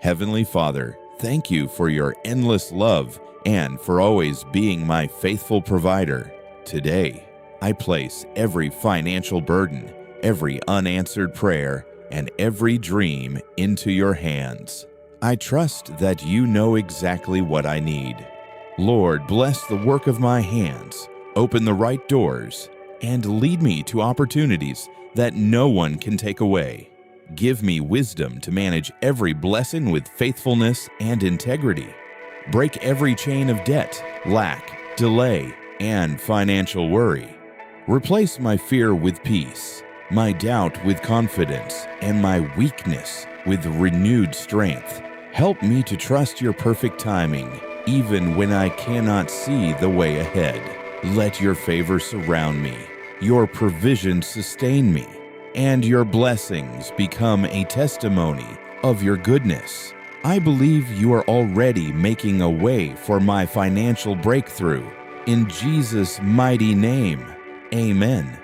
Heavenly Father, thank you for your endless love and for always being my faithful provider. Today, I place every financial burden, every unanswered prayer, and every dream into your hands. I trust that you know exactly what I need. Lord, bless the work of my hands, open the right doors, and lead me to opportunities that no one can take away. Give me wisdom to manage every blessing with faithfulness and integrity. Break every chain of debt, lack, delay, and financial worry. Replace my fear with peace, my doubt with confidence, and my weakness with renewed strength. Help me to trust your perfect timing, even when I cannot see the way ahead. Let your favor surround me, your provision sustain me, and your blessings become a testimony of your goodness. I believe you are already making a way for my financial breakthrough. In Jesus' mighty name, amen.